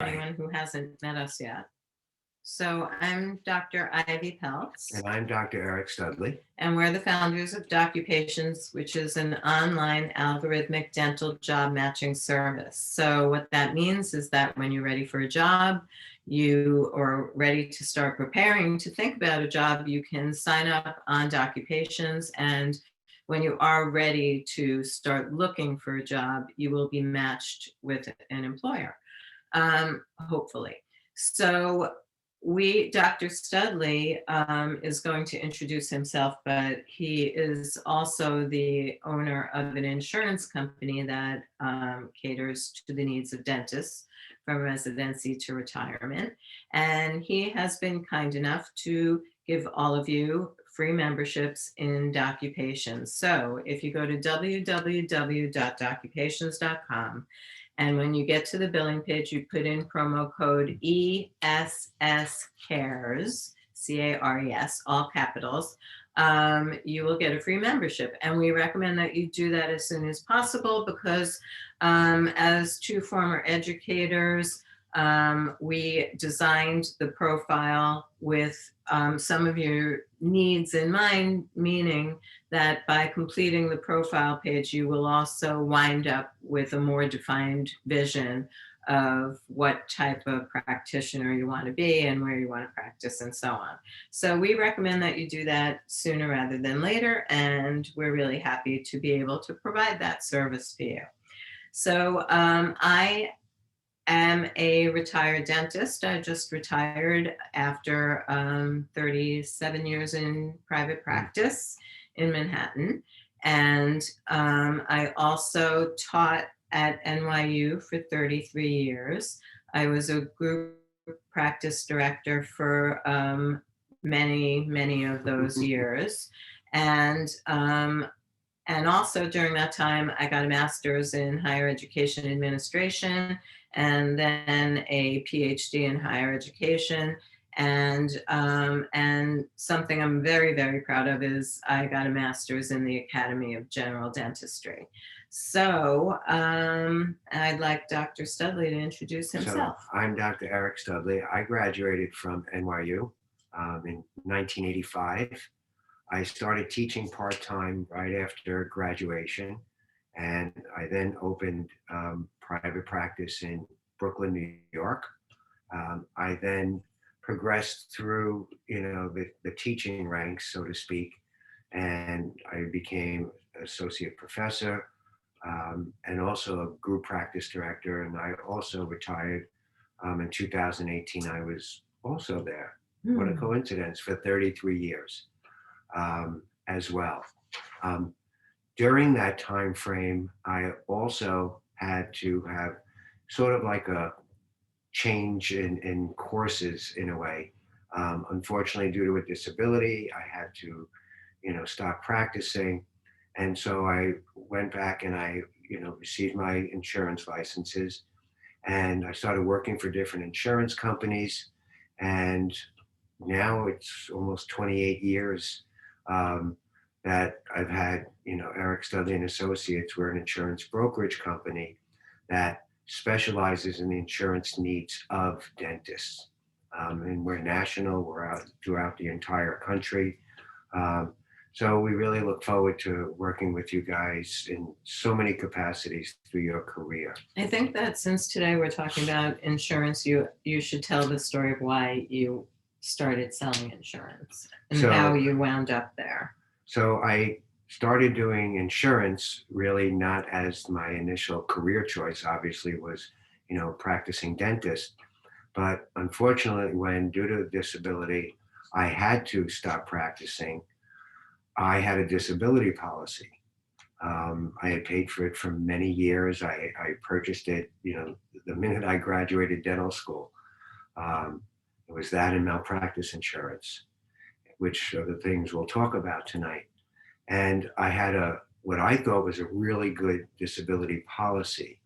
Anyone who hasn't met us yet. So I'm Dr. Ivy Peltz, And I'm Dr. Eric Studley. and we're the founders of Doccupations, which is an online algorithmic dental job matching service. So what that means is that when you're ready for a job, you are ready to start preparing to think about a job, you can sign up on Doccupations, and when you are ready to start looking for a job, you will be matched with an employer. Hopefully. So Dr. Studley is going to introduce himself, but he is also the owner of an insurance company that caters to the needs of dentists from residency to retirement. And he has been kind enough to give all of you free memberships in Doccupations. So if you go to www.doccupations.com, and when you get to the billing page, you put in promo code ESS CARES, CARES, all capitals. You will get a free membership. And we recommend that you do that as soon as possible because as two former educators, we designed the profile with some of your needs in mind, meaning that by completing the profile page, you will also wind up with a more defined vision of what type of practitioner you want to be and where you want to practice and so on. So we recommend that you do that sooner rather than later, and we're really happy to be able to provide that service for you. So I am a retired dentist. I just retired after 37 years in private practice in Manhattan. And I also taught at NYU for 33 years. I was a group practice director for many of those years. And also during that time, I got a master's in higher education administration and then a PhD in higher education. And something I'm very proud of is I got a master's in the Academy of General Dentistry. So I'd like Dr. Studley to introduce himself. So I'm Dr. Eric Studley. I graduated from NYU in 1985. I started teaching part-time right after graduation, and I then opened private practice in Brooklyn, New York. I then progressed through, the teaching ranks, so to speak, and I became associate professor and also a group practice director. And I also retired in 2018. I was also there. What a coincidence, for 33 years as well. During that time frame, I also had to have sort of like a change in courses in a way. Unfortunately, due to a disability, I had to, stop practicing. And so I went back and I, received my insurance licenses, and I started working for different insurance companies. And now it's almost 28 years that I've had, Eric Studley and Associates. We're an insurance brokerage company that specializes in the insurance needs of dentists. And we're national, we're out throughout the entire country. So we really look forward to working with you guys in so many capacities through your career. I think that since today we're talking about insurance, you should tell the story of why you started selling insurance and how you wound up there. So I started doing insurance really not as my initial career choice, obviously was, practicing dentist. But unfortunately, when due to disability, I had to stop practicing, I had a disability policy. I had paid for it for many years. I purchased it, the minute I graduated dental school. It was that and malpractice insurance, which are the things we'll talk about tonight. And I had what I thought was a really good disability policy.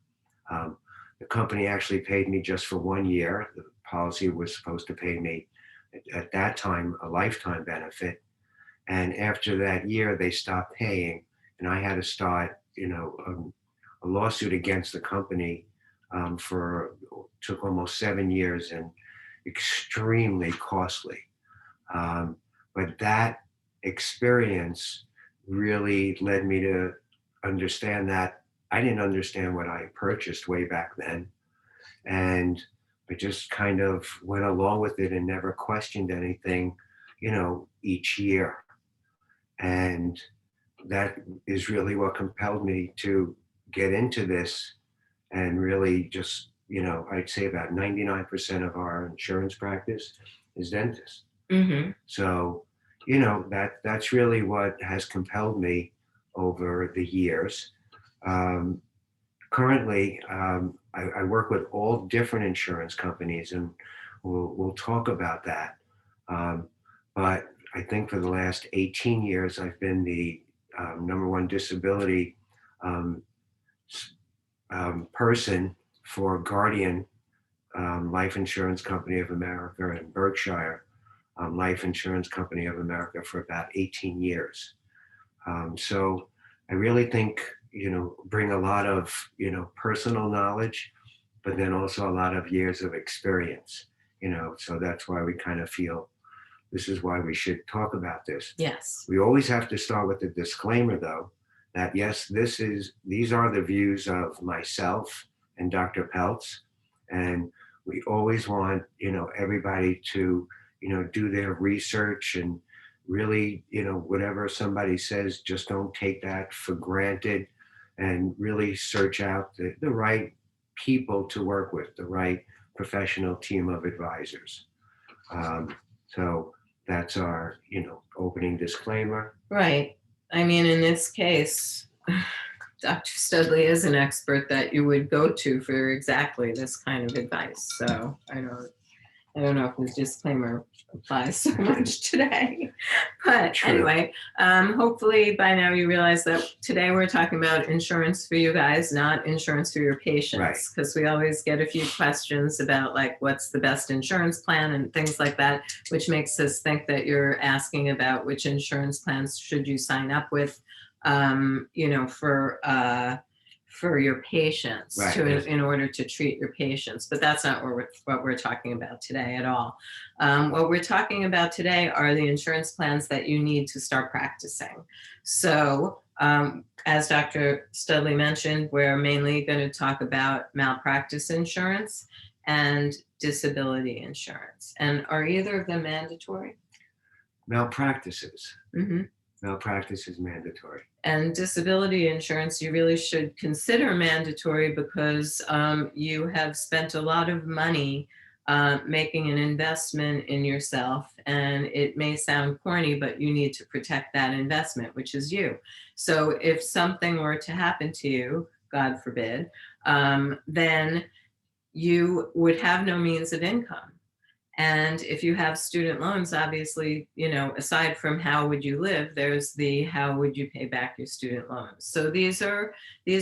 The company actually paid me just for 1 year. The policy was supposed to pay me at that time a lifetime benefit. And after that year, they stopped paying, and I had to start, a lawsuit against the company took almost 7 years and extremely costly. But that experience really led me to understand that I didn't understand what I purchased way back then. And I just kind of went along with it and never questioned anything, each year. And that is really what compelled me to get into this and really just, I'd say about 99% of our insurance practice is dentists. Mm-hmm. So, that's really what has compelled me over the years. Um, Currently, I work with all different insurance companies, and we'll talk about that. Um, but I think for the last 18 years, I've been the number one disability um, person for Guardian Life Insurance Company of America and Berkshire Life Insurance Company of America for about 18 years. So I really think, bring a lot of, personal knowledge, but then also a lot of years of experience, so that's why we kind of feel this is why we should talk about this. Yes. We always have to start with the disclaimer, though, that yes, these are the views of myself and Dr. Peltz, and we always want, everybody to, do their research and really, whatever somebody says, just don't take that for granted and really search out the right people to work with, the right professional team of advisors. So that's our, opening disclaimer. Right. I mean, in this case, Dr. Studley is an expert that you would go to for exactly this kind of advice. So I don't know if this disclaimer applies so much today. But True. anyway, hopefully by now you realize that today we're talking about insurance for you guys, not insurance for your patients. Right. Because we always get a few questions about like what's the best insurance plan and things like that, which makes us think that you're asking about which insurance plans should you sign up with, for your patients, Right. in order to treat your patients. But that's not what we're talking about today at all. What we're talking about today are the insurance plans that you need to start practicing. So as Dr. Studley mentioned, we're mainly going to talk about malpractice insurance and disability insurance. And are either of them mandatory? Malpractices. Mm-hmm. Malpractice is mandatory. And disability insurance, you really should consider mandatory because you have spent a lot of money making an investment in yourself. And it may sound corny, but you need to protect that investment, which is you. So if something were to happen to you, God forbid, then you would have no means of income. And if you have student loans, obviously, aside from how would you live, there's the how would you pay back your student loans. So these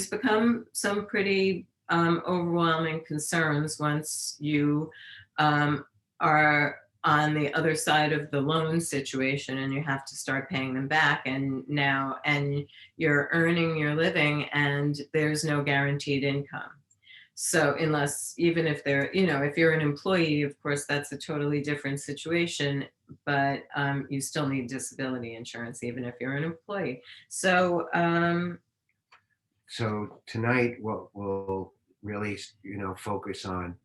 become some pretty overwhelming concerns once you are on the other side of the loan situation and you have to start paying them back. And you're earning your living and there's no guaranteed income. So even if if you're an employee, of course, that's a totally different situation, but you still need disability insurance, even if you're an employee. So, So tonight, what we'll really, focus on,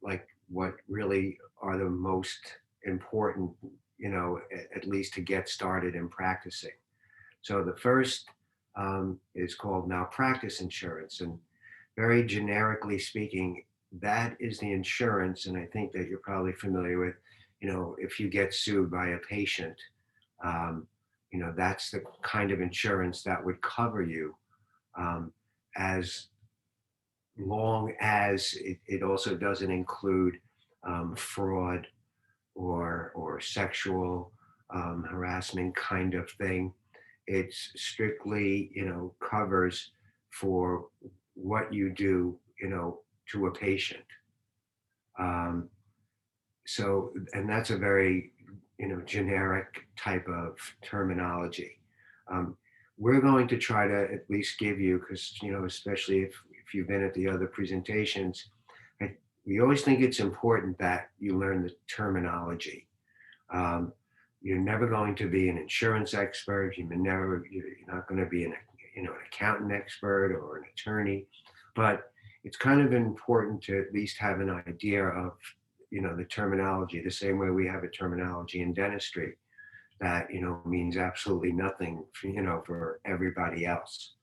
like what really are the most important, at least to get started in practicing. So the first is called malpractice insurance. And very generically speaking, that is the insurance, and I think that you're probably familiar with, if you get sued by a patient, that's the kind of insurance that would cover you, as long as it also doesn't include fraud or sexual harassment kind of thing. It's strictly, covers for what you do, to a patient. And that's a very, generic type of terminology. We're going to try to at least give you, because, especially if if you've been at the other presentations, we always think it's important that you learn the terminology. Um, you're never going to be an insurance expert. You're not going to be an accountant expert or an attorney, but it's kind of important to at least have an idea of, the terminology, the same way we have a terminology in dentistry that, means absolutely nothing for everybody else.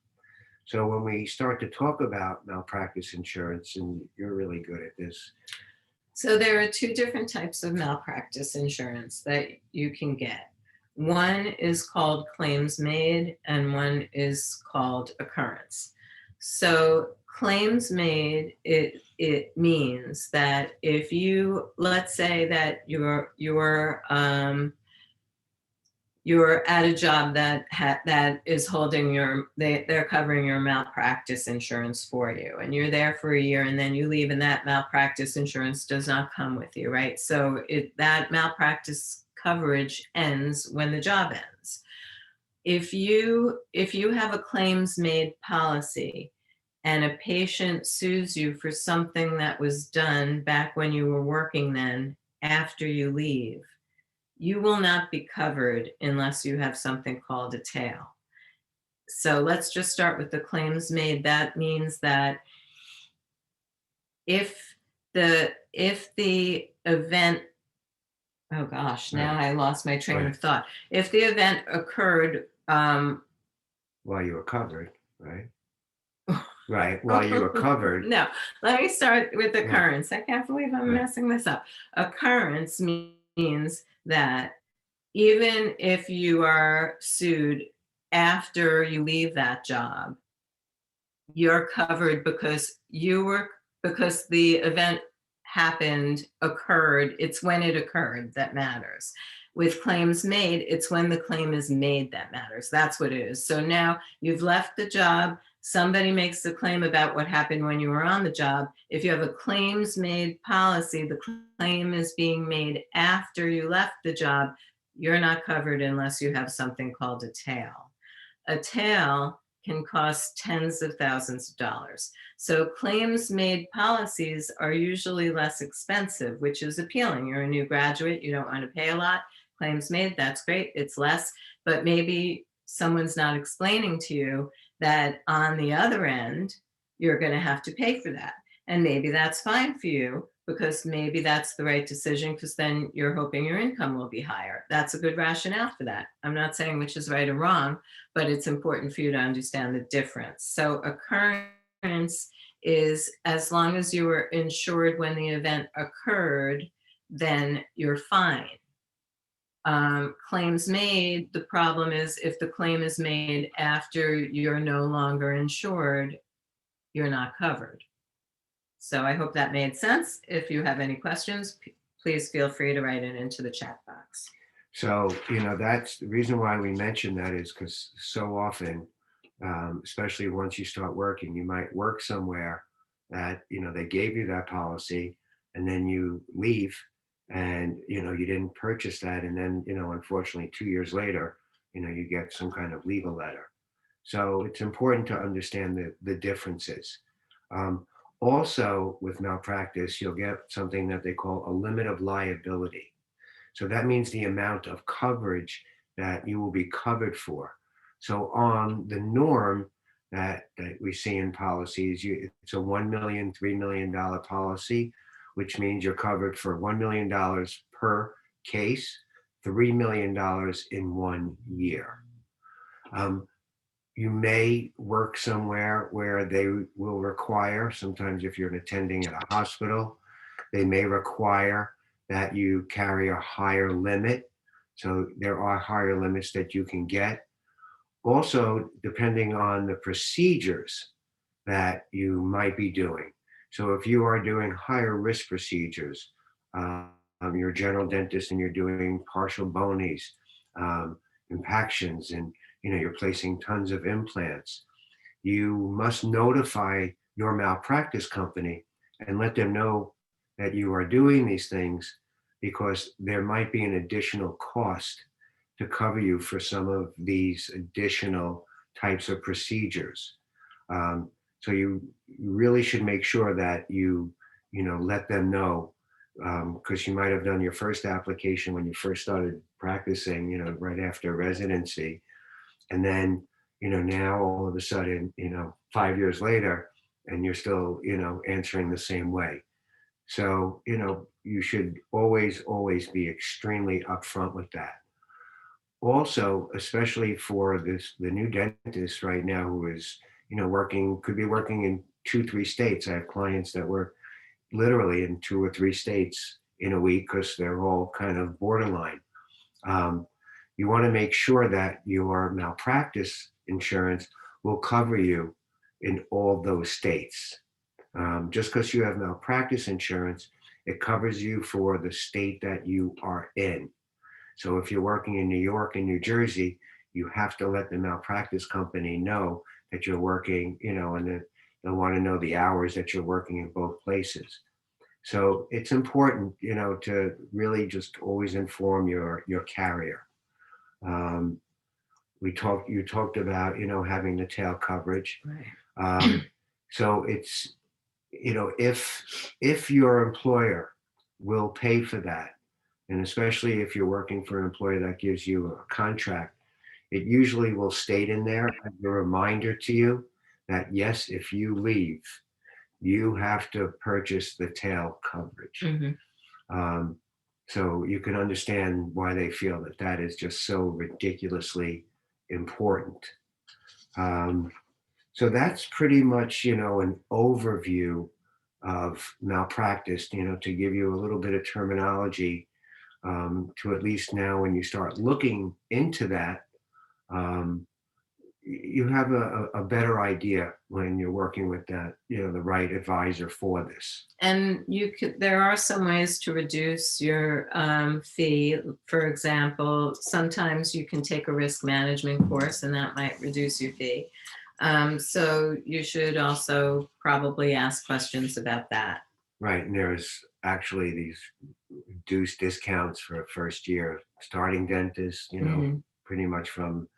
So when we start to talk about malpractice insurance, and you're really good at this. So there are two different types of malpractice insurance that you can get. One is called claims made and one is called occurrence. So claims made, it means that if you, let's say that you're at a job that is holding they're covering your malpractice insurance for you, and you're there for a year, and then you leave, and that malpractice insurance does not come with you, right? So that malpractice coverage ends when the job ends. If you have a claims made policy and a patient sues you for something that was done back when you were working then after you leave, you will not be covered unless you have something called a tail. So let's just start with the claims made. That means that if the event, oh gosh, now I lost my train of thought. If the event occurred while you were covered, right? Right, while you were covered. No, let me start with occurrence. I can't believe I'm messing this up. Occurrence means that even if you are sued after you leave that job, you're covered because the event occurred. It's when it occurred that matters. With claims made, it's when the claim is made that matters. That's what it is. So now you've left the job. Somebody makes a claim about what happened when you were on the job. If you have a claims made policy, the claim is being made after you left the job. You're not covered unless you have something called a tail. A tail can cost tens of thousands of dollars. So claims made policies are usually less expensive, which is appealing. You're a new graduate, you don't want to pay a lot. Claims made, that's great, it's less, but maybe someone's not explaining to you that on the other end, you're going to have to pay for that. And maybe that's fine for you because maybe that's the right decision because then you're hoping your income will be higher. That's a good rationale for that. I'm not saying which is right or wrong, but it's important for you to understand the difference. So occurrence is as long as you were insured when the event occurred, then you're fine. Claims made, the problem is if the claim is made after you're no longer insured, you're not covered. So I hope that made sense. If you have any questions, please feel free to write it into the chat box. So, that's the reason why we mention that is because so often, especially once you start working, you might work somewhere that, they gave you that policy and then you leave and, you didn't purchase that. And then, unfortunately, 2 years later, you get some kind of legal letter. So it's important to understand the differences. Also, with malpractice, you'll get something that they call a limit of liability. So that means the amount of coverage that you will be covered for. So on the norm that we see in policies, it's a $1 million, $3 million policy, which means you're covered for $1 million per case, $3 million in 1 year. You may work somewhere where they will require, sometimes if you're an attending at a hospital, they may require that you carry a higher limit. So there are higher limits that you can get. Also, depending on the procedures that you might be doing. So if you are doing higher risk procedures, you're a general dentist and you're doing partial bonies, impactions, and you're placing tons of implants, you must notify your malpractice company and let them know that you are doing these things because there might be an additional cost to cover you for some of these additional types of procedures. So you really should make sure that you let them know, because you might have done your first application when you first started practicing, right after residency. And then, now all of a sudden, 5 years later, and you're still, answering the same way. So, you should always be extremely upfront with that. Also, especially for the new dentist right now who is, could be working in 2, 3 states. I have clients that work literally in 2 or 3 states in a week because they're all kind of borderline. Um, you want to make sure that your malpractice insurance will cover you in all those states. Just because you have malpractice insurance, it covers you for the state that you are in. So if you're working in New York and New Jersey, you have to let the malpractice company know that you're working, and they'll want to know the hours that you're working in both places. So it's important, to really just always inform your carrier. Um, you talked about, having the tail coverage. Right. Um, so it's, if your employer will pay for that, and especially if you're working for an employer that gives you a contract, it usually will state in there as a reminder to you that yes, if you leave, you have to purchase the tail coverage. Mhm. Um, so you can understand why they feel that that is just so ridiculously important. Um, so that's pretty much, an overview of malpractice, to give you a little bit of terminology, to at least now when you start looking into that, um, you have a better idea when you're working with that, the right advisor for this. And there are some ways to reduce your fee. For example, sometimes you can take a risk management course and that might reduce your fee. So you should also probably ask questions about that. Right. And there's actually these reduced discounts for a first year starting dentist, Mhm. pretty much from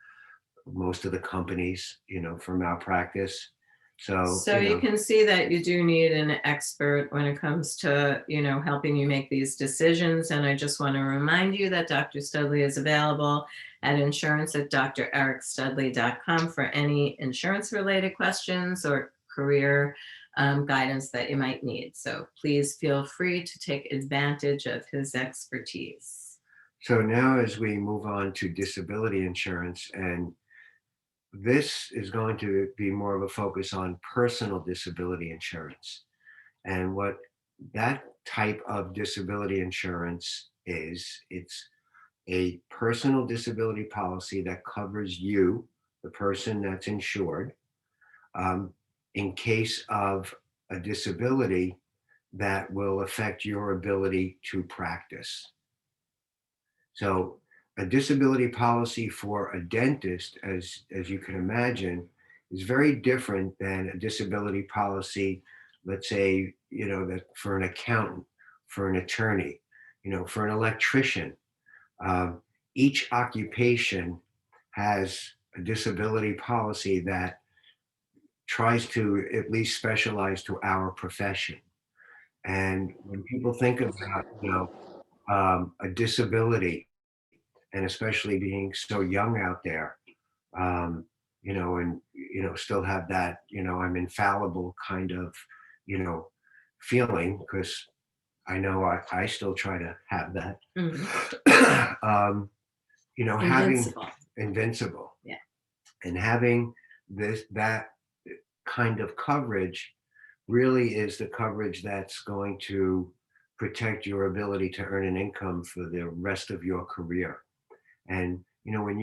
most of the companies, for malpractice. So, So you can see that you do need an expert when it comes to, helping you make these decisions. And I just want to remind you that Dr. Studley is available at insurance@drericstudley.com for any insurance related questions or career guidance that you might need. So please feel free to take advantage of his expertise. so now as we move on to disability insurance, and this is going to be more of a focus on personal disability insurance. And what that type of disability insurance is, it's a personal disability policy that covers you, the person that's insured, um, in case of a disability that will affect your ability to practice. So a disability policy for a dentist, as you can imagine, is very different than a disability policy, let's say, that for an accountant, for an attorney, for an electrician. Um, each occupation has a disability policy that tries to at least specialize to our profession. And when people think about, a disability, and especially being so young out there, um, and still have that, I'm infallible kind of, you know, feeling, because I know I still try to have that. Mhm. um, having Invincible. invincible Yeah. and having that kind of coverage really is the coverage that's going to protect your ability to earn an income for the rest of your career. And when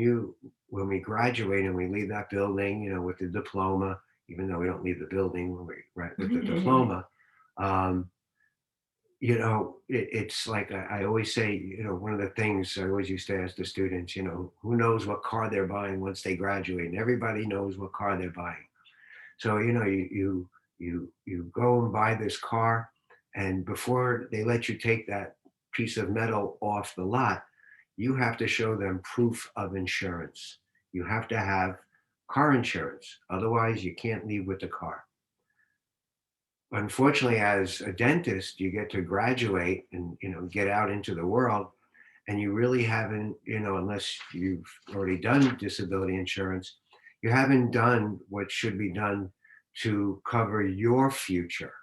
we graduate and we leave that building, with the diploma, even though we don't leave the building when we right with the diploma, um, it's like I always say, one of the things I always used to ask the students, who knows what car they're buying once they graduate, and everybody knows what car they're buying. So you go and buy this car, and before they let you take that piece of metal off the lot, you have to show them proof of insurance. You have to have car insurance. Otherwise, you can't leave with the car. unfortunately, as a dentist, you get to graduate and, get out into the world, and you really haven't, unless you've already done disability insurance, you haven't done what should be done to cover your future.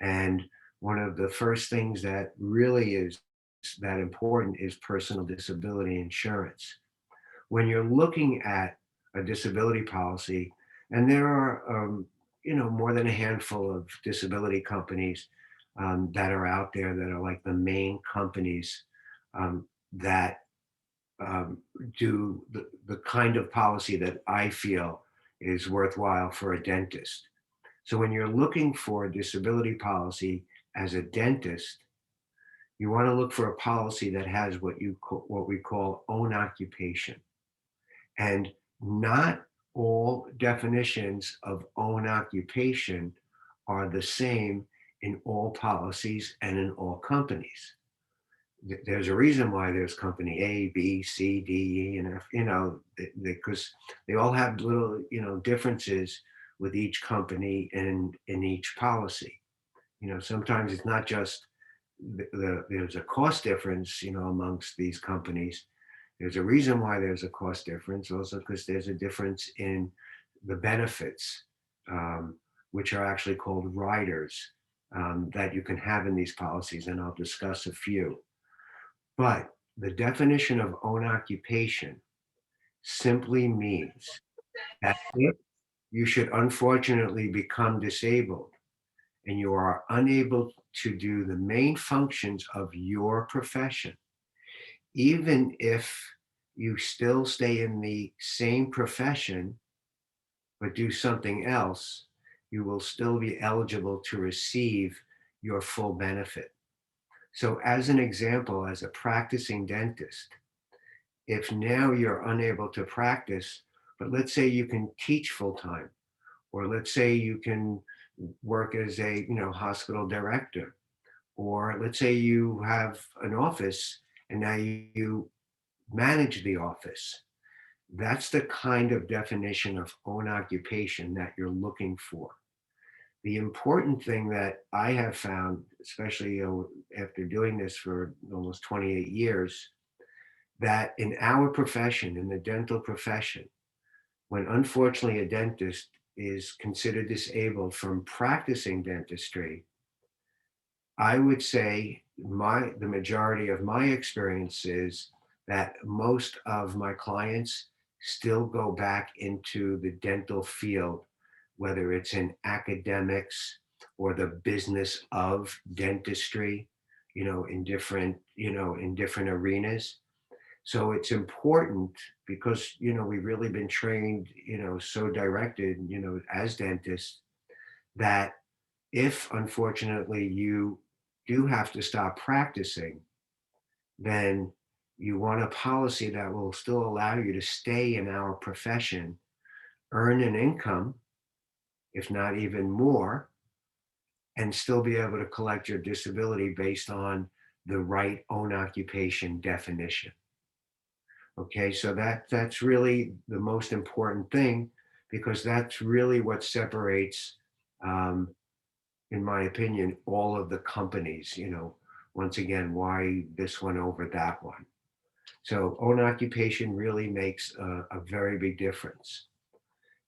And one of the first things that really is that important is personal disability insurance. When you're looking at a disability policy, and there are, more than a handful of disability companies that are out there that are like the main companies that um, do the kind of policy that I feel is worthwhile for a dentist. So when you're looking for a disability policy as a dentist, you want to look for a policy that has what we call own occupation. And not all definitions of own occupation are the same in all policies and in all companies. There's a reason why there's company A, B, C, D, E, and F, because they all have little, differences with each company and in each policy. Sometimes it's not just there's a cost difference, amongst these companies. There's a reason why there's a cost difference, also because there's a difference in the benefits, um, which are actually called riders, that you can have in these policies, and I'll discuss a few. But the definition of own occupation simply means that if you should unfortunately become disabled and you are unable to do the main functions of your profession, even if you still stay in the same profession but do something else, you will still be eligible to receive your full benefit. So, as an example, as a practicing dentist, if now you're unable to practice, but let's say you can teach full time, or let's say you can work as a hospital director, or let's say you have an office and now you manage the office. That's the kind of definition of own occupation that you're looking for. The important thing that I have found, especially after doing this for almost 28 years, that in our profession, in the dental profession, when unfortunately a dentist is considered disabled from practicing dentistry, I would say the majority of my experience is that most of my clients still go back into the dental field, whether it's in academics or the business of dentistry, in different arenas. So it's important because, we've really been trained, so directed, as dentists, that if unfortunately you do have to stop practicing, then you want a policy that will still allow you to stay in our profession, earn an income, if not even more, and still be able to collect your disability based on the right own occupation definition. Okay, so that's really the most important thing, because that's really what separates, um, in my opinion, all of the companies, once again, why this one over that one. So own occupation really makes a very big difference.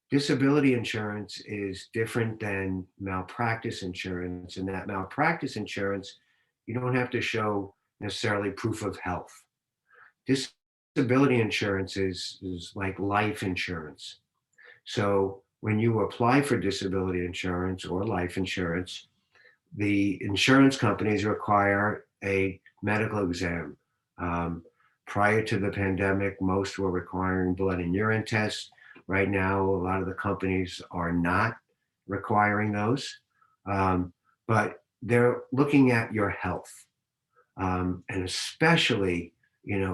Disability insurance is different than malpractice insurance, in that malpractice insurance, you don't have to show necessarily proof of health. Disability insurance is like life insurance. So when you apply for disability insurance or life insurance, the insurance companies require a medical exam. Um, Prior to the pandemic, most were requiring blood and urine tests. Right now, a lot of the companies are not requiring those, but they're looking at your health. And especially,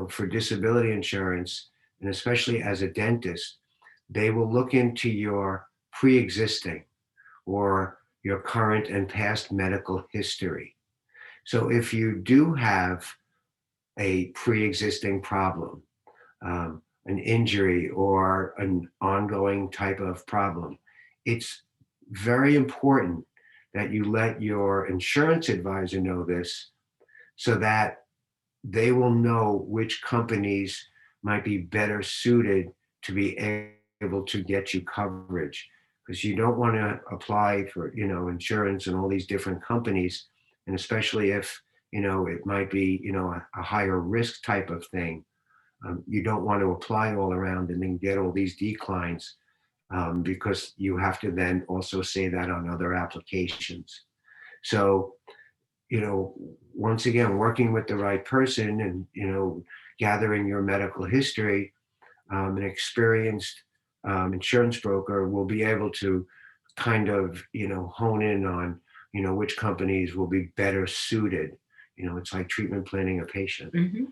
for disability insurance, and especially as a dentist, they will look into your pre existing or your current and past medical history. So if you do have a pre-existing problem, an injury or an ongoing type of problem, it's very important that you let your insurance advisor know this so that they will know which companies might be better suited to be able to get you coverage, because you don't want to apply for insurance and all these different companies, and especially if it might be a higher risk type of thing. You don't want to apply all around and then get all these declines, because you have to then also say that on other applications. So, once again, working with the right person and, gathering your medical history, an experienced insurance broker will be able to kind of, hone in on, which companies will be better suited. It's like treatment planning a patient. Mhm.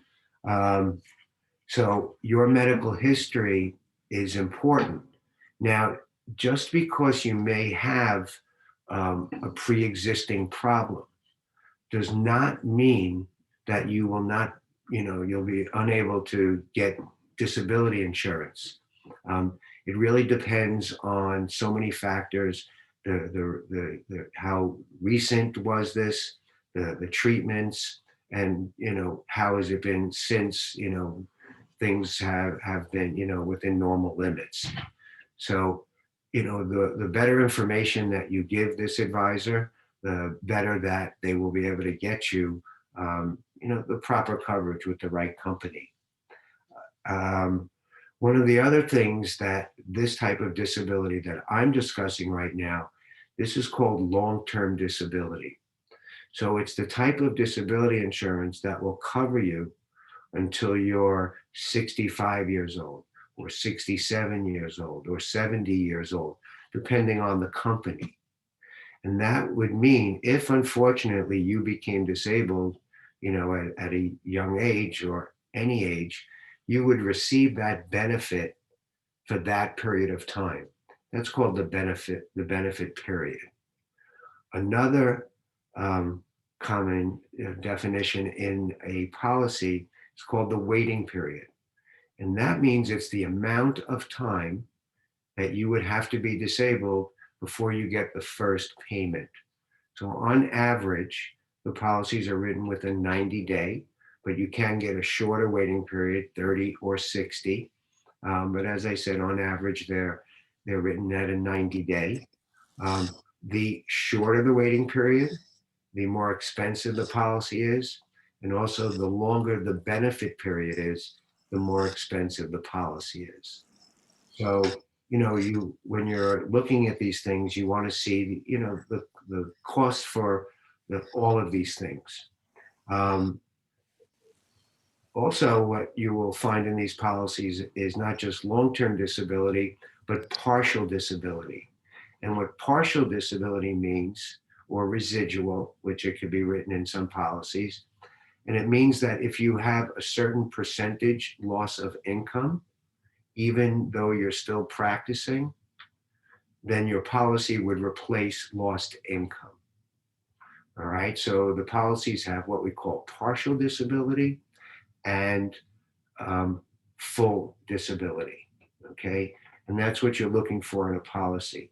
Um, so your medical history is important. Now, just because you may have a pre-existing problem does not mean that you will not, you'll be unable to get disability insurance. It really depends on so many factors. How recent was this, the treatments, and how has it been since things have been within normal limits. So the better information that you give this advisor, the better that they will be able to get you the proper coverage with the right company. Um, One of the other things that this type of disability that I'm discussing right now, this is called long-term disability. So it's the type of disability insurance that will cover you until you're 65 years old, or 67 years old, or 70 years old, depending on the company. And that would mean if unfortunately you became disabled, at a young age or any age, you would receive that benefit for that period of time. That's called the benefit period. Another common definition in a policy is called the waiting period. And that means it's the amount of time that you would have to be disabled before you get the first payment. So on average, the policies are written within 90-day, but you can get a shorter waiting period, 30 or 60. But as I said, on average, they're written at a 90-day. The shorter the waiting period, the more expensive the policy is, and also the longer the benefit period is, the more expensive the policy is. So, you when you're looking at these things, you want to see, the cost for all of these things. Um, Also, what you will find in these policies is not just long-term disability, but partial disability. And what partial disability means, or residual, which it could be written in some policies, and it means that if you have a certain percentage loss of income, even though you're still practicing, then your policy would replace lost income. All right. So the policies have what we call partial disability and um, full disability. Okay. And that's what you're looking for in a policy.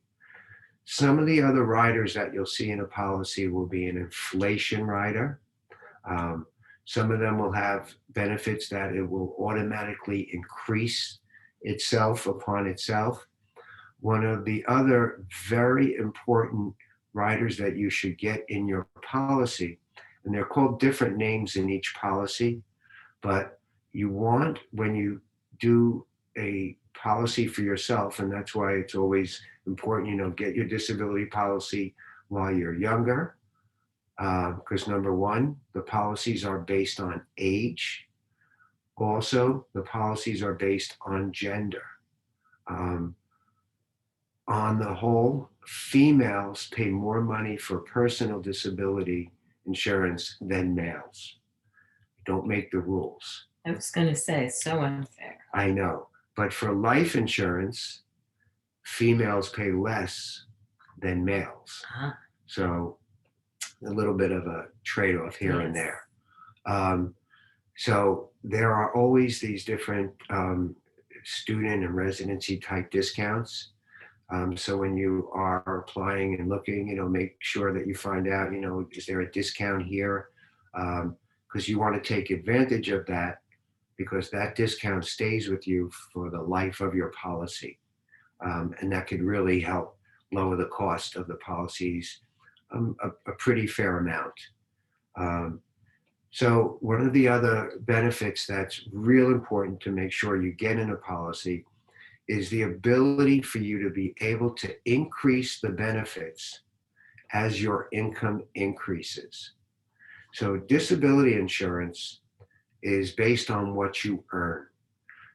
Some of the other riders that you'll see in a policy will be an inflation rider. Um, some of them will have benefits that it will automatically increase itself upon itself. One of the other very important riders that you should get in your policy, and they're called different names in each policy, but you want, when you do a policy for yourself, and that's why it's always important, get your disability policy while you're younger, because number one, the policies are based on age. Also, the policies are based on gender. Um, on the whole, females pay more money for personal disability insurance than males. Don't make the rules. I was going to say, so unfair. I know. But for life insurance, females pay less than males. Ah, So a little bit of a trade-off here and yes. there. So there are always these different student and residency type discounts. So when you are applying and looking, make sure that you find out, is there a discount here? Because you want to take advantage of that, because that discount stays with you for the life of your policy. And that could really help lower the cost of the policies a pretty fair amount. Um, so one of the other benefits that's real important to make sure you get in a policy is the ability for you to be able to increase the benefits as your income increases. So disability insurance is based on what you earn.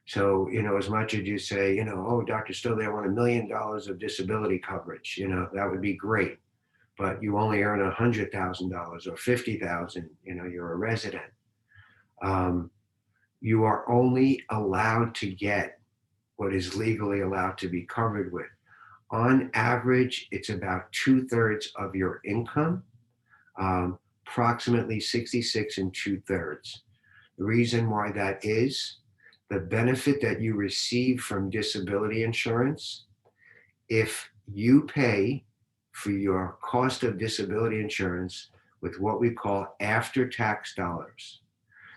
So, as much as you say, oh, Dr. Studley, I want $1 million of disability coverage, that would be great. But you only earn $100,000 or 50,000, you're a resident. You are only allowed to get what is legally allowed to be covered with. On average, it's about 2/3 of your income, approximately 66 and 2/3. The reason why that is, the benefit that you receive from disability insurance, if you pay for your cost of disability insurance with what we call after-tax dollars.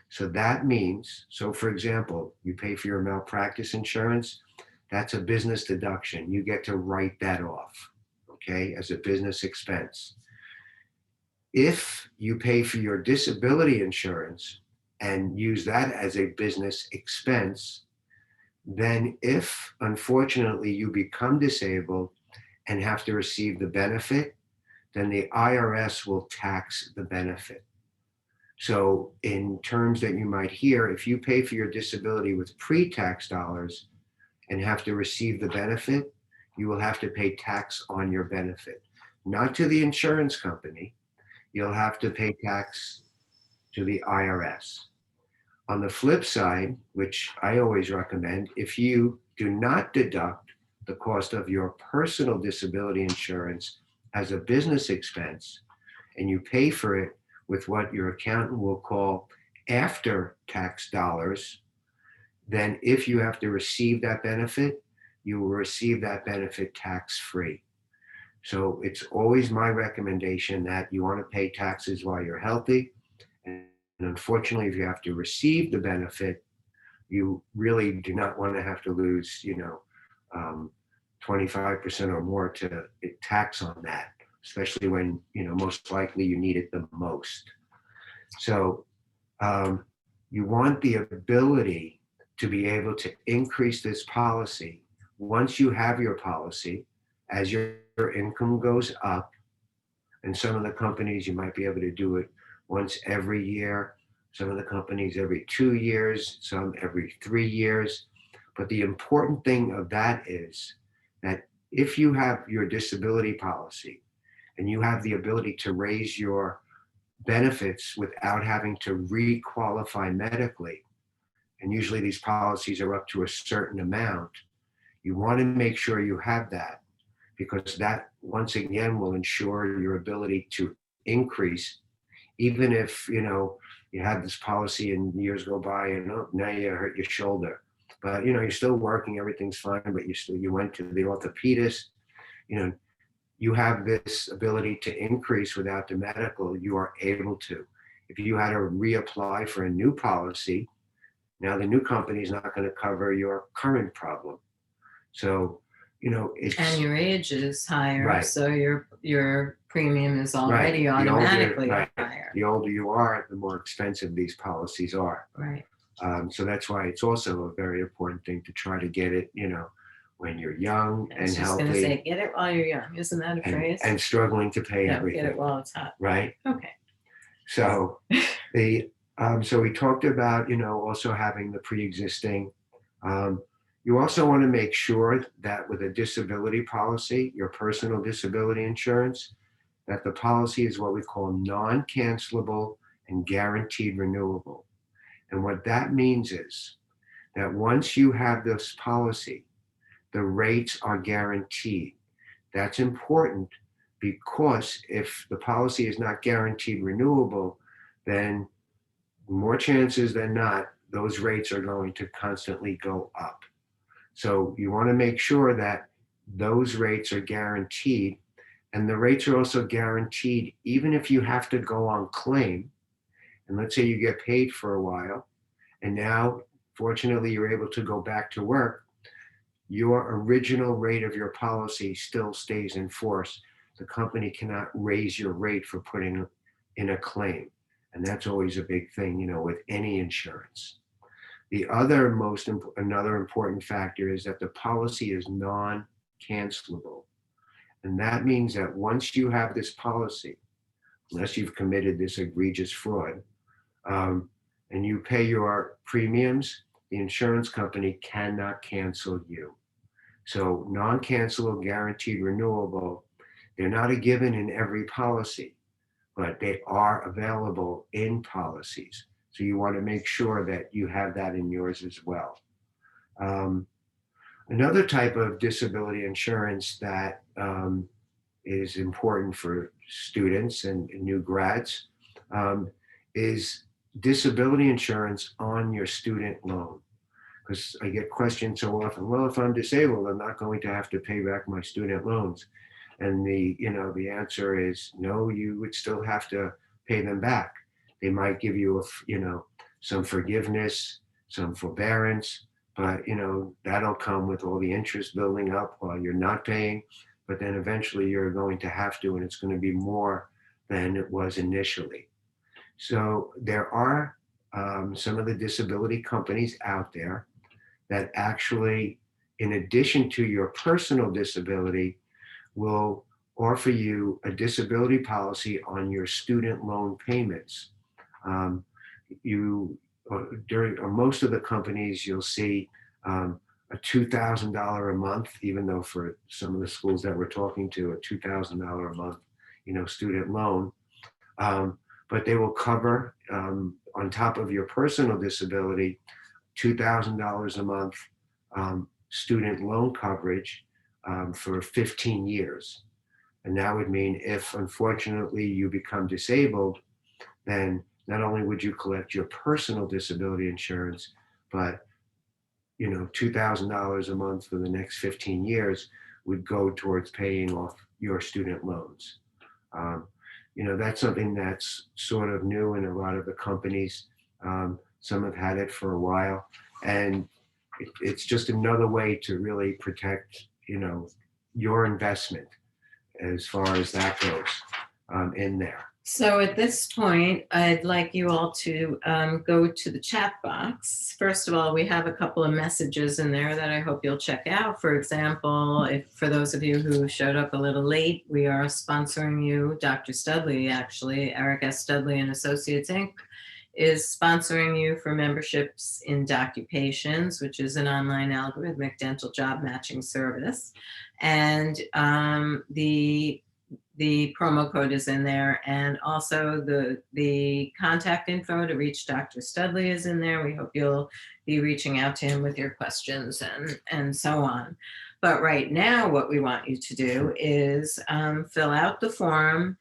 So that means, for example, you pay for your malpractice insurance, that's a business deduction. You get to write that off, okay, as a business expense. If you pay for your disability insurance and use that as a business expense, then if unfortunately you become disabled and have to receive the benefit, then the IRS will tax the benefit. So in terms that you might hear, if you pay for your disability with pre-tax dollars and have to receive the benefit, you will have to pay tax on your benefit, not to the insurance company. You'll have to pay tax to the IRS. On the flip side, which I always recommend, if you do not deduct the cost of your personal disability insurance as a business expense, and you pay for it with what your accountant will call after-tax dollars, then if you have to receive that benefit, you will receive that benefit tax-free. So it's always my recommendation that you want to pay taxes while you're healthy. And unfortunately, if you have to receive the benefit, you really do not want to have to lose, 25% or more to tax on that, especially when, most likely you need it the most. So you want the ability to be able to increase this policy once you have your policy as your income goes up. And some of the companies, you might be able to do it once every year. Some of the companies every 2 years, some every 3 years. But the important thing of that is that if you have your disability policy and you have the ability to raise your benefits without having to re-qualify medically, and usually these policies are up to a certain amount, you want to make sure you have that, because that once again will ensure your ability to increase, even if you had this policy and years go by and now you hurt your shoulder, but you're still working, everything's fine, but you went to the orthopedist, you have this ability to increase without the medical, you are able to. If you had to reapply for a new policy, now the new company is not going to cover your current problem. So, it's... And your age is higher, right. So your premium is already right. automatically right. higher. The older you are, the more expensive these policies are. Right. So that's why it's also a very important thing to try to get it, when you're young and healthy. I was just going to say, get it while you're young. Isn't that a phrase? And struggling to pay everything. Get it while it's hot. Right. Okay. So so we talked about, also having the pre-existing. You also want to make sure that with a disability policy, your personal disability insurance, that the policy is what we call non-cancelable and guaranteed renewable. And what that means is that once you have this policy, the rates are guaranteed. That's important because if the policy is not guaranteed renewable, then more chances than not, those rates are going to constantly go up. So you want to make sure that those rates are guaranteed. And the rates are also guaranteed even if you have to go on claim. And let's say you get paid for a while, and now, fortunately, you're able to go back to work, your original rate of your policy still stays in force. The company cannot raise your rate for putting in a claim. And that's always a big thing, with any insurance. The other another important factor is that the policy is non-cancelable. And that means that once you have this policy, unless you've committed this egregious fraud, um, and you pay your premiums, the insurance company cannot cancel you. So non-cancelable, guaranteed, renewable, they're not a given in every policy, but they are available in policies. So you want to make sure that you have that in yours as well. Another type of disability insurance that is important for students and new grads is disability insurance on your student loan. Because I get questioned so often, well, if I'm disabled, I'm not going to have to pay back my student loans. And the answer is no, you would still have to pay them back. They might give you some forgiveness, some forbearance, but that'll come with all the interest building up while you're not paying. But then eventually you're going to have to, and it's going to be more than it was initially. So there are some of the disability companies out there that actually, in addition to your personal disability, will offer you a disability policy on your student loan payments. During most of the companies, you'll see a $2,000 a month, even though for some of the schools that we're talking to, a $2,000 a month, student loan. But they will cover, on top of your personal disability, $2,000 a month student loan coverage for 15 years. And that would mean if, unfortunately, you become disabled, then not only would you collect your personal disability insurance, but $2,000 a month for the next 15 years would go towards paying off your student loans. That's something that's sort of new in a lot of the companies. Some have had it for a while, and it's just another way to really protect, your investment as far as that goes in there. So at this point, I'd like you all to go to the chat box. First of all, we have a couple of messages in there that I hope you'll check out. For example, for those of you who showed up a little late, we are sponsoring you, Dr. Studley, actually, Eric Studley and Associates, Inc., is sponsoring you for memberships in Doccupations, which is an online algorithmic dental job matching service. And the promo code is in there, and also the contact info to reach Dr. Studley is in there. We hope you'll be reaching out to him with your questions and so on. But right now, what we want you to do is fill out the form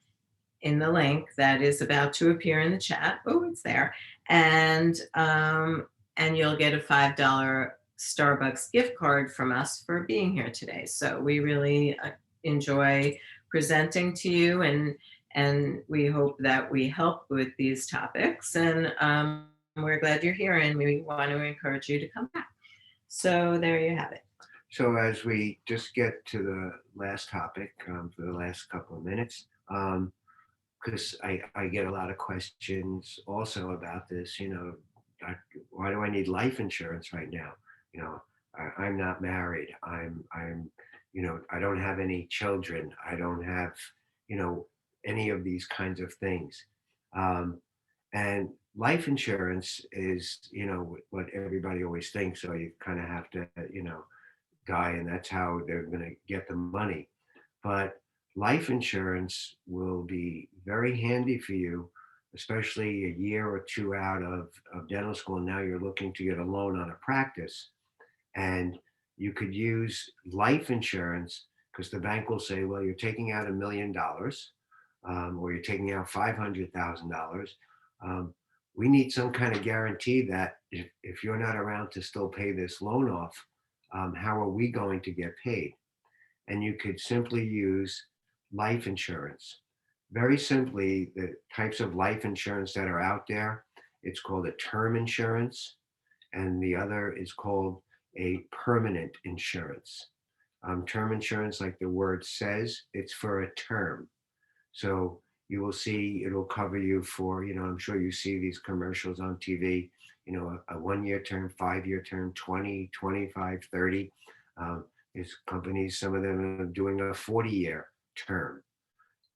in the link that is about to appear in the chat. Oh, it's there. And you'll get a $5 Starbucks gift card from us for being here today. So we really enjoy presenting to you, and we hope that we help with these topics. And we're glad you're here, and we want to encourage you to come back. So there you have it. So as we just get to the last topic for the last couple of minutes, because I get a lot of questions also about this, why do I need life insurance right now? I'm not married. I'm I don't have any children. I don't have, any of these kinds of things. And life insurance is, what everybody always thinks. So you kind of have to, die, and that's how they're going to get the money. But life insurance will be very handy for you, especially a year or two out of dental school. And now you're looking to get a loan on a practice. And you could use life insurance because the bank will say, well, you're taking out $1 million or you're taking out $500,000. We need some kind of guarantee that if you're not around to still pay this loan off, how are we going to get paid? and you could simply use life insurance. Very simply, the types of life insurance that are out there, it's called a term insurance, and the other is called a permanent insurance. Term insurance, like the word says, it's for a term. So you will see it'll cover you for, I'm sure you see these commercials on TV, a 1 year term, 5 year term, 20, 25, 30. There's companies, some of them are doing a 40-year term.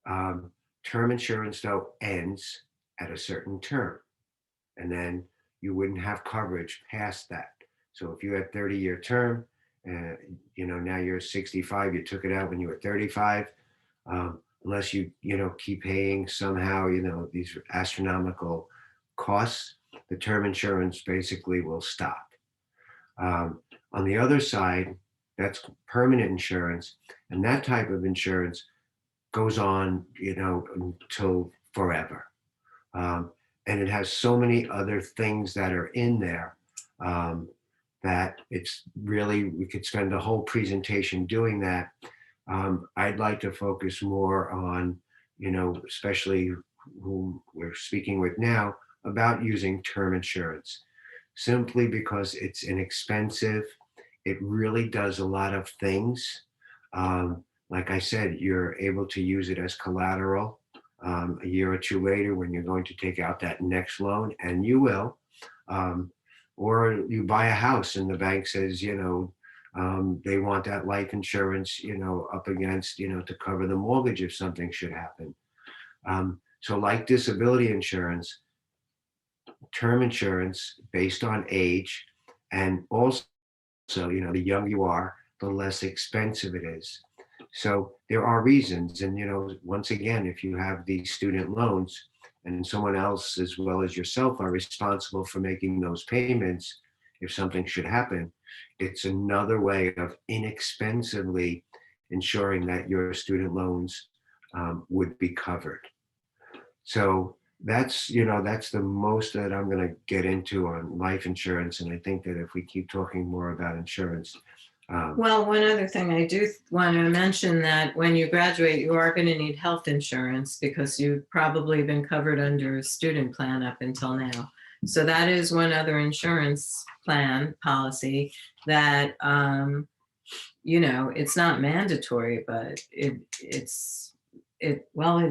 Um, Term insurance, though, ends at a certain term, and then you wouldn't have coverage past that. So if you had 30-year term, now you're 65, you took it out when you were 35, unless you keep paying somehow, these astronomical costs, the term insurance basically will stop. On the other side, that's permanent insurance, and that type of insurance goes on, until forever. And it has so many other things that are in there, that it's really, we could spend a whole presentation doing that. I'd like to focus more on, especially who we're speaking with now, about using term insurance, simply because it's inexpensive. It really does a lot of things. Like I said, you're able to use it as collateral a year or two later when you're going to take out that next loan, and you will. Or you buy a house and the bank says, they want that life insurance, up against, to cover the mortgage if something should happen. So like disability insurance, term insurance based on age, and also, the younger you are, the less expensive it is. So there are reasons. And, once again, if you have these student loans and someone else as well as yourself are responsible for making those payments, if something should happen, it's another way of inexpensively ensuring that your student loans would be covered. So that's the most that I'm going to get into on life insurance. And I think that if we keep talking more about insurance. Well, one other thing I do want to mention, that when you graduate, you are going to need health insurance because you've probably been covered under a student plan up until now. So that is one other insurance plan policy that, it's not mandatory, but it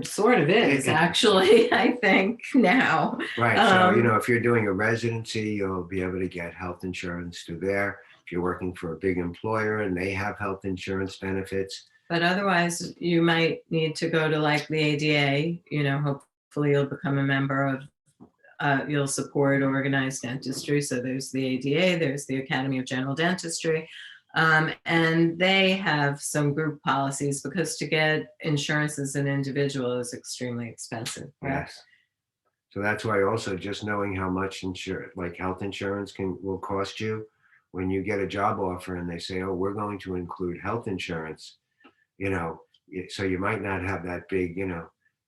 sort of is actually, I think now. Right. So, if you're doing a residency, you'll be able to get health insurance through there. If you're working for a big employer and they have health insurance benefits. But otherwise, you might need to go to like the ADA, hopefully you'll become a member of, you'll support organized dentistry. So there's the ADA, there's the Academy of General Dentistry. And they have some group policies, because to get insurance as an individual is extremely expensive. Right? Yes. So that's why also just knowing how much health insurance will cost you when you get a job offer and they say, oh, we're going to include health insurance, so you might not have that big,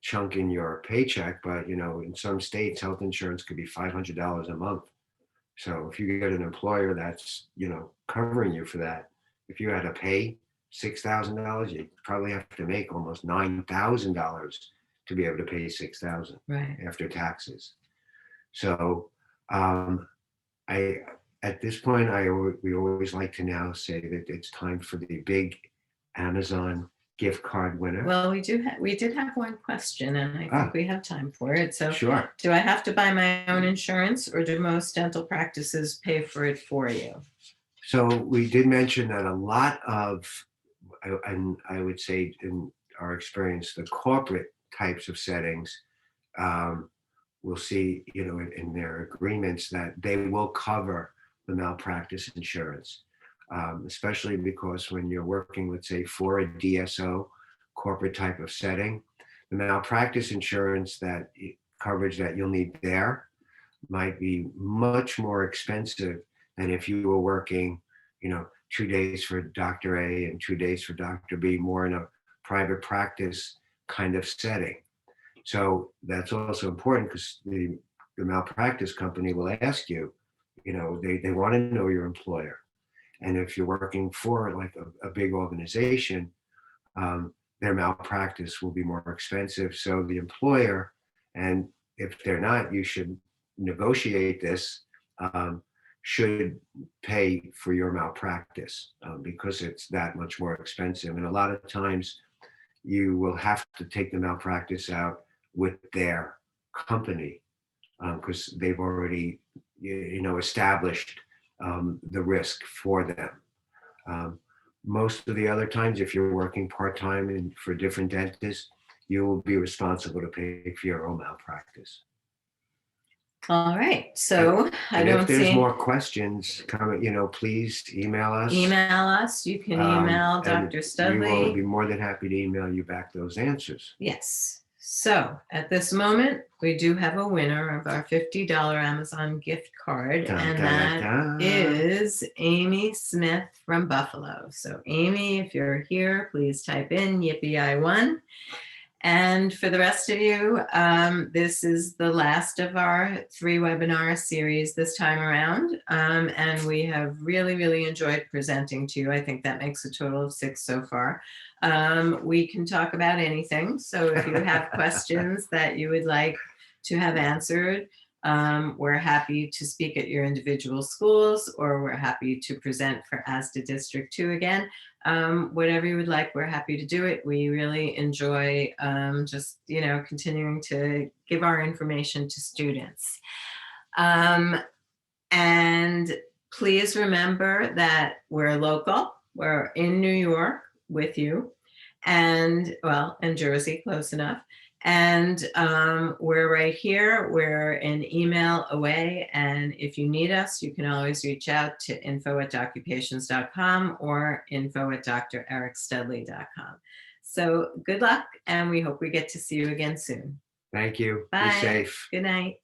chunk in your paycheck, but, in some states, health insurance could be $500 a month. So if you get an employer that's, covering you for that, if you had to pay $6,000, you probably have to make almost $9,000 to be able to pay $6,000 right after taxes. So at this point, we always like to now say that it's time for the big Amazon gift card winner. Well, we did have one question, and I think we have time for it. So sure. Do I have to buy my own insurance, or do most dental practices pay for it for you? So we did mention that a lot of, and I would say in our experience, the corporate types of settings, we'll see, in their agreements that they will cover the malpractice insurance, especially because when you're working, let's say, for a DSO corporate type of setting, the malpractice insurance coverage that you'll need there might be much more expensive than if you were working, 2 days for Dr. A and 2 days for Dr. B, more in a private practice kind of setting. So that's also important, because the malpractice company will ask you, they want to know your employer. And if you're working for like a big organization, their malpractice will be more expensive. So the employer, and if they're not, you should negotiate this, should pay for your malpractice because it's that much more expensive. And a lot of times you will have to take the malpractice out with their company because they've already, established the risk for them. Most of the other times, if you're working part-time and for different dentists, you will be responsible to pay for your own malpractice. All right. So I And don't if there's see. more questions coming, please email us. Email us. You can email And Dr. we will Studley. be more than happy to email you back those answers. Yes. So at this moment, we do have a winner of our $50 Amazon gift card, Dun, and dun, that dun. is Amy Smith from Buffalo. So Amy, if you're here, please type in Yippee I won. And for the rest of you, this is the last of our 3 webinar series this time around. And we have really, really enjoyed presenting to you. I think that makes a total of 6 so far. We can talk about anything. So if you have questions that you would like to have answered, we're happy to speak at your individual schools, or we're happy to present for ASDA District 2 again. Whatever you would like, we're happy to do it. We really enjoy just, continuing to give our information to students. And please remember that we're local. We're in New York with you, and Jersey, close enough. And we're right here. We're an email away. And if you need us, you can always reach out to info@doccupations.com or info@drericstudley.com. So good luck, and we hope we get to see you again soon. Thank you. Bye. Be safe. Good night.